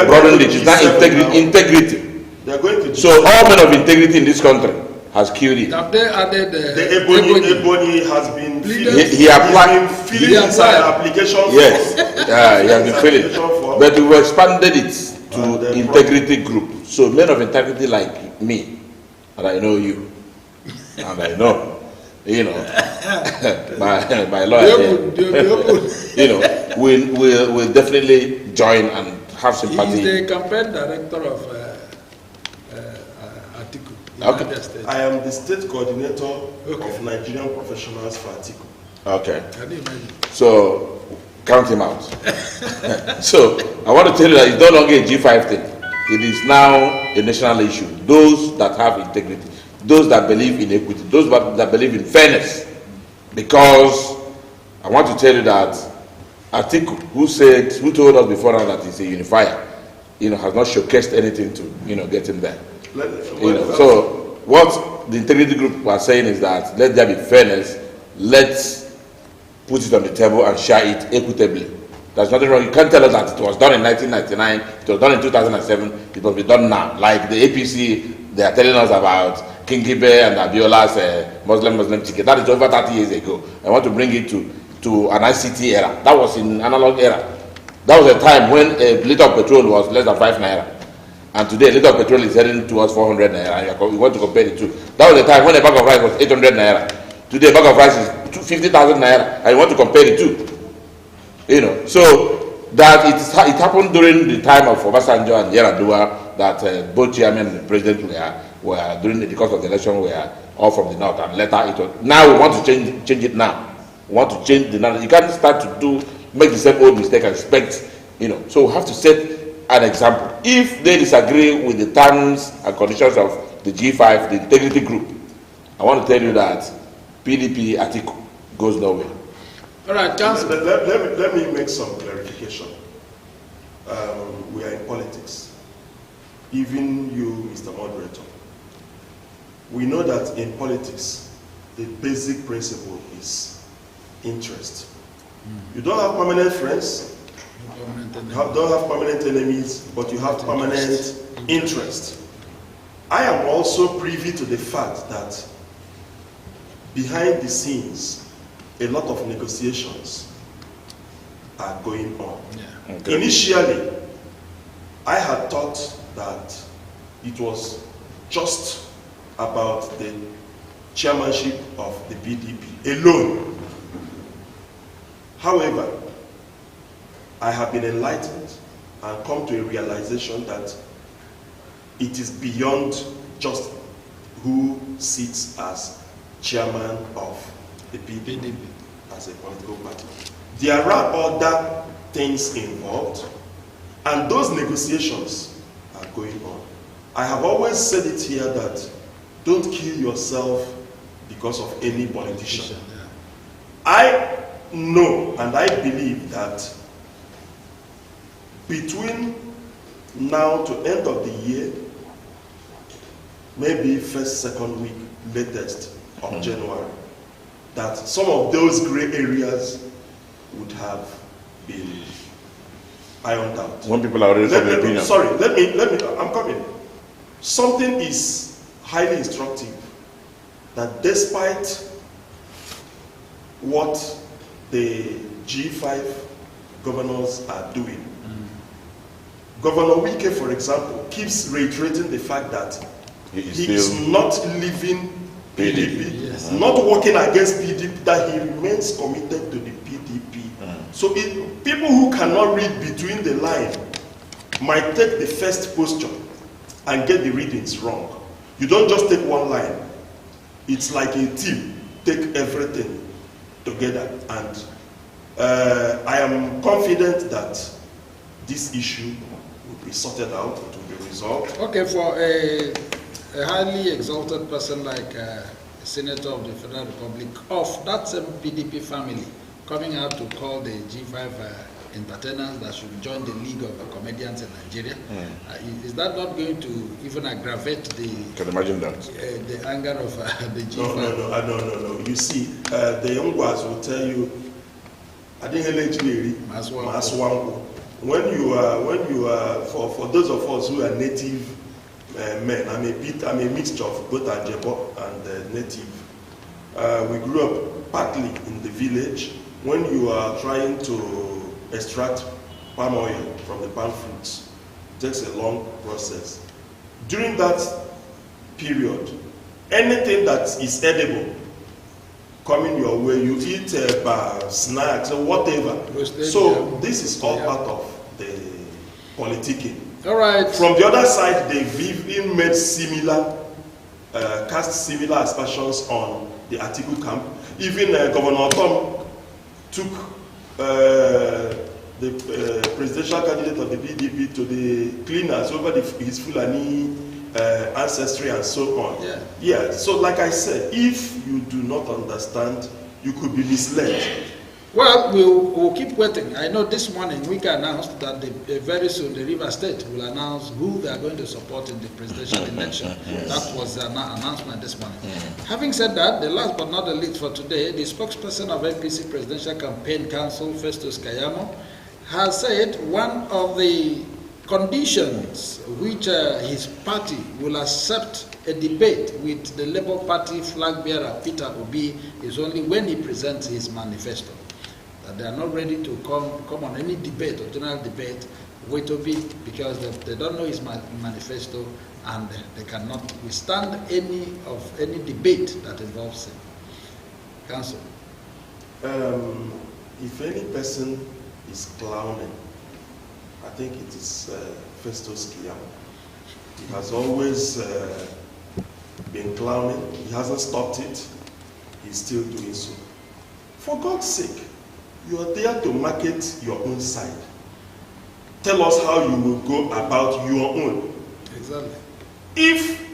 broadened going it. to It's now G7 integrity. They're going to So all men of integrity in this country has killed it. Have they added the Ebony has been He applied. filling inside application Yes, form. he has been Application filling. form. But we expanded it to And the integrity group. So men of integrity like me, and I know you, and I know, my lawyer, will definitely join and have sympathy. He's the campaign director of Atiku. Okay. I am the state coordinator of Nigerian professionals for Atiku. Okay. Can you imagine? So count him out. So I want to tell you that it's no longer a G5 thing. It is now a national issue. Those that have integrity, those that believe in equity, those that believe in fairness. Because I want to tell you that Atiku, who told us before now that he's a unifier, has not showcased anything to, get him there. So what the integrity group was saying is that let there be fairness, let's put it on the table and share it equitably. There's nothing wrong. You can't tell us that it was done in 1999, it was done in 2007, it must be done now. Like the APC, they are telling us about King Gibe and Abiola's Muslim ticket. That is over 30 years ago. I want to bring it to an ICT era. That was in analog era. That was a time when a liter of petrol was less than 5 naira. And today a liter of petrol is heading towards 400 naira. We want to compare the two. That was a time when a bag of rice was 800 naira. Today a bag of rice is 50,000 naira. And you want to compare the two. So that it happened during the time of Obasanjo and Yar'Adua that both chairman and the president were during the course of the election were all from the north, and later it was. Now we want to change it now. We want to change the narrative. You can't start to make the same old mistake and expect, So we have to set an example. If they disagree with the terms and conditions of the G5, the integrity group, I want to tell you that PDP Atiku goes nowhere. All right, Chancellor. Let me make some clarification. We are in politics. Even you, Mr. Moderator. We know that in politics, the basic principle is interest. You don't have permanent friends, you don't have permanent enemies, but you have permanent interest. I am also privy to the fact that behind the scenes, a lot of negotiations are going on. Yeah. Okay. Initially, I had thought that it was just about the chairmanship of the PDP alone. However, I have been enlightened and come to a realization that it is beyond just who sits as chairman of the PDP as a political party. There are other things involved, and those negotiations are going on. I have always said it here that don't kill yourself because of any politician. I know and I believe that between now to end of the year, maybe first, second week, latest of January, that some of those gray areas would have been ironed out. When people are already of opinion. Sorry, let me, I'm coming. Something is highly instructive that despite what the G5 governors are doing, Governor Wike, for example, keeps reiterating the fact that he is not leaving PDP, not working against PDP, that he remains committed to the PDP. So people who cannot read between the lines might take the first posture and get the readings wrong. You don't just take one line. It's like a team. Take everything together. And I am confident that this issue will be sorted out, it will be resolved. Okay, for a highly exalted person like a senator of the Federal Republic of that same PDP family coming out to call the G5 entertainers that should join the League of Comedians in Nigeria, is that not going to even aggravate the? Can imagine that the anger of the G5? No. You see, the young ones will tell you, I think when you are for those of us who are native men, I'm a mixture of both Ajebo and native. We grew up partly in the village. When you are trying to extract palm oil from the palm fruits, it takes a long process. During that period, anything that is edible coming your way, you eat snacks or whatever. So this is all part of the politicking. All right. From the other side, they've even made similar, cast similar aspersions on the Atiku camp. Even Governor Tom took the presidential candidate of the PDP to the cleaners over his Fulani ancestry and so on. Yeah. So like I said, if you do not understand, you could be misled. Well, we'll keep waiting. I know this morning we can announce that very soon the River State will announce who they are going to support in the presidential election. That was the announcement this morning. Having said that, the last but not the least for today, the spokesperson of APC Presidential Campaign Council, Festus Kayamo, has said one of the conditions which his party will accept a debate with the Labour Party flag bearer Peter Obi is only when he presents his manifesto. That they are not ready to come on any debate or general debate with Obi because they don't know his manifesto and they cannot withstand any debate that involves him. Council. If any person is clowning, I think it is Festus Kayamo. He has always been clowning. He hasn't stopped it. He's still doing so. For God's sake, you are there to market your own side. Tell us how you will go about your own. Exactly. If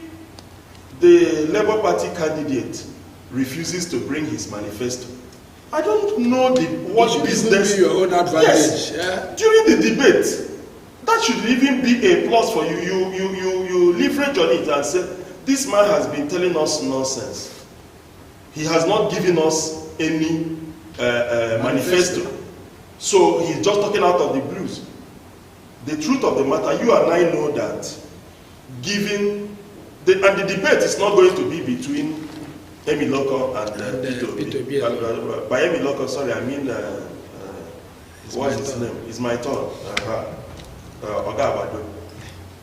the Labour Party candidate refuses to bring his manifesto, I don't know what business. Be your own advantage. Yes. Yeah. During the debate, that should even be a plus for you. You leverage on it and say, this man has been telling us nonsense. He has not given us any manifesto. So he's just talking out of the blues. The truth of the matter, you and I know that and the debate is not going to be between Emi Loko and Peter Obi. By Emi Loko, sorry, I mean, what is his name? It's my turn.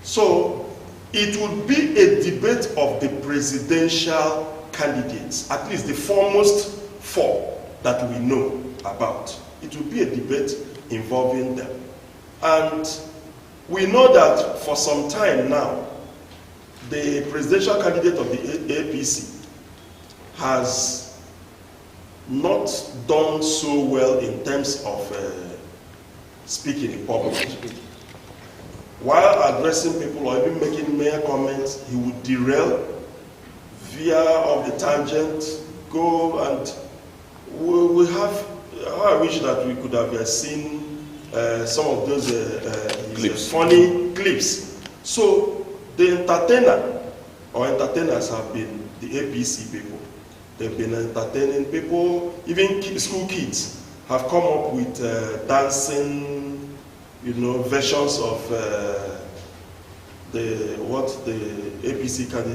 So it would be a debate of the presidential candidates, at least the foremost four that we know about. It would be a debate involving them. And we know that for some time now, the presidential candidate of the APC has not done so well in terms of speaking in public. while addressing people or even making mere comments, he would derail, veer off the tangent, go and we have. I wish that we could have seen some of those clips. Funny clips. So the entertainer or entertainers have been the APC people. They've been entertaining people. Even school kids have come up with dancing, versions of the APC candidate